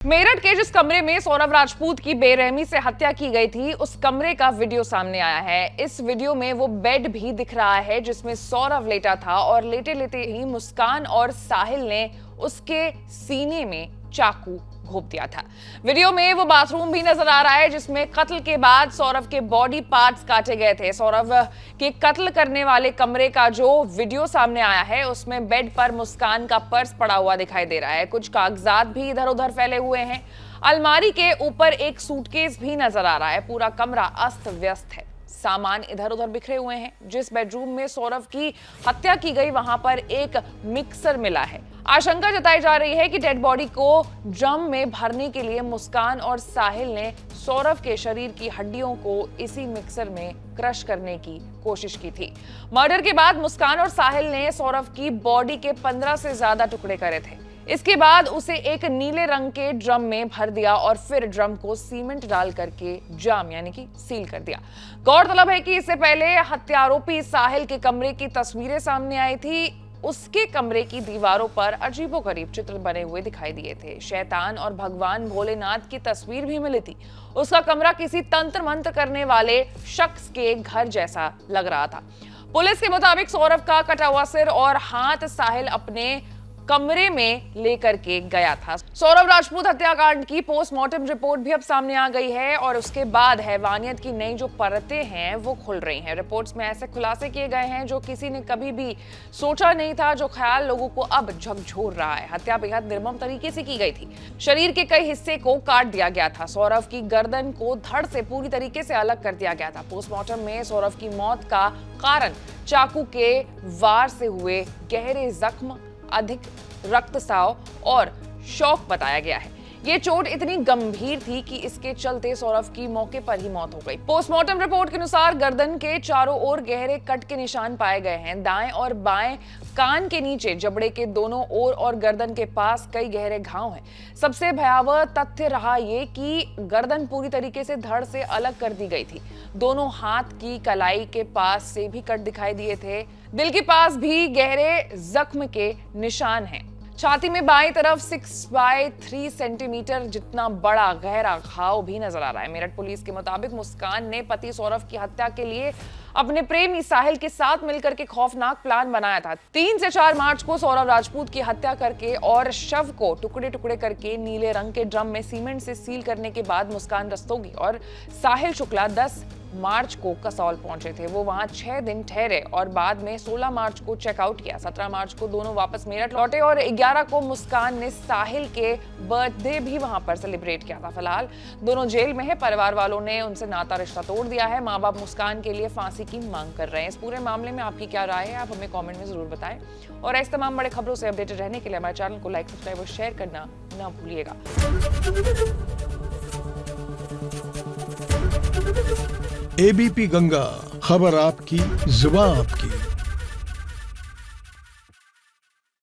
मेरठ के जिस कमरे में सौरव राजपूत की बेरहमी से हत्या की गई थी, उस कमरे का वीडियो सामने आया है। इस वीडियो में वो बेड भी दिख रहा है जिसमें सौरव लेटा था और लेटे लेटे ही मुस्कान और साहिल ने उसके सीने में चाकू घोंप दिया था। वीडियो में वो बाथरूम भी नजर आ रहा है जिसमें कत्ल के बाद सौरव के बॉडी पार्ट्स काटे गए थे। सौरव के कत्ल करने वाले कमरे का जो वीडियो सामने आया है उसमें बेड पर मुस्कान का पर्स पड़ा हुआ दिखाई दे रहा है। कुछ कागजात भी इधर उधर फैले हुए हैं। अलमारी के ऊपर एक सूटकेस भी नजर आ रहा है। पूरा कमरा अस्त व्यस्त है, सामान इधर उधर बिखरे हुए हैं। जिस बेडरूम में सौरव की हत्या की गई वहां पर एक मिक्सर मिला है। आशंका जताई जा रही है कि डेड बॉडी को ड्रम में भरने के लिए मुस्कान और साहिल ने सौरव के शरीर की हड्डियों को इसी मिक्सर में क्रश करने की कोशिश की थी। मर्डर के बाद मुस्कान और साहिल ने सौरव की बॉडी के 15 से ज्यादा टुकड़े करे थे। इसके बाद उसे एक नीले रंग के ड्रम में भर दिया और फिर ड्रम को सीमेंट डाल करके जाम यानी कि सील कर दिया। गौरतलब है कि इससे पहले हत्यारोपी साहिल के कमरे की तस्वीरें सामने आई थी। उसके कमरे की दीवारों पर अजीबोगरीब चित्र बने हुए दिखाई दिए थे। शैतान और भगवान भोलेनाथ की तस्वीर भी मिली थी। उसका कमरा किसी तंत्र मंत्र करने वाले शख्स के घर जैसा लग रहा था। पुलिस के मुताबिक सौरव का कटा हुआ सिर और हाथ साहिल अपने कमरे में लेकर के गया था। सौरव राजपूत हत्याकांड की पोस्टमार्टम रिपोर्ट भी अब सामने आ गई है और उसके बाद हैवानियत की नई जो परतें हैं वो खुल रही हैं। रिपोर्ट्स में ऐसे खुलासे किए गए हैं जो किसी ने कभी भी सोचा नहीं था, जो ख्याल लोगों को अब झकझोर रहा है। हत्या बेहद निर्मम तरीके से की गई थी। शरीर के कई हिस्से को काट दिया गया था। सौरव की गर्दन को धड़ से पूरी तरीके से अलग कर दिया गया था। पोस्टमार्टम में सौरव की मौत का कारण चाकू के वार से हुए गहरे जख्म, अधिक रक्तस्राव और शॉक बताया गया है। ये चोट इतनी गंभीर थी कि इसके चलते सौरव की मौके पर ही मौत हो गई। पोस्टमार्टम रिपोर्ट के अनुसार गर्दन के चारों ओर गहरे कट के निशान पाए गए हैं। दाएं और बाएं कान के नीचे, जबड़े के दोनों ओर और गर्दन के पास कई गहरे घाव हैं। सबसे भयावह तथ्य रहा ये कि गर्दन पूरी तरीके से धड़ से अलग कर दी गई थी। दोनों हाथ की कलाई के पास से भी कट दिखाई दिए थे। दिल के पास भी गहरे जख्म के निशान हैं। छाती में बाईं तरफ 6x3 सेंटीमीटर जितना बड़ा गहरा घाव भी नजर आ रहा है। मेरठ पुलिस के मुताबिक मुस्कान ने पति सौरव की हत्या के लिए अपने प्रेमी साहिल के साथ मिलकर के खौफनाक प्लान बनाया था। 3 से 4 मार्च को सौरव राजपूत की हत्या करके और शव को टुकड़े टुकड़े करके नीले रंग के ड्रम में सीमेंट से सील करने के बाद मुस्कान रस्तोगी और साहिल शुक्ला 10 मार्च को कसौल पहुंचे थे। वो वहां 6 दिन ठहरे और बाद में 16 मार्च को चेकआउट किया। 17 मार्च को दोनों वापस मेरठ लौटे और 11 को मुस्कान ने साहिल के बर्थडे भी वहां पर सेलिब्रेट किया था। फिलहाल दोनों जेल में है। परिवार वालों ने उनसे नाता रिश्ता तोड़ दिया है। माँ बाप मुस्कान के लिए फांसी की मांग कर रहे हैं। इस पूरे मामले में आपकी क्या राय है, आप हमें कमेंट में जरूर बताएं और ऐसे तमाम बड़े खबरों से अपडेटेड रहने के लिए हमारे चैनल को लाइक, सब्सक्राइब और शेयर करना ना भूलिएगा। एबीपी गंगा, खबर आपकी, जुबान आपकी।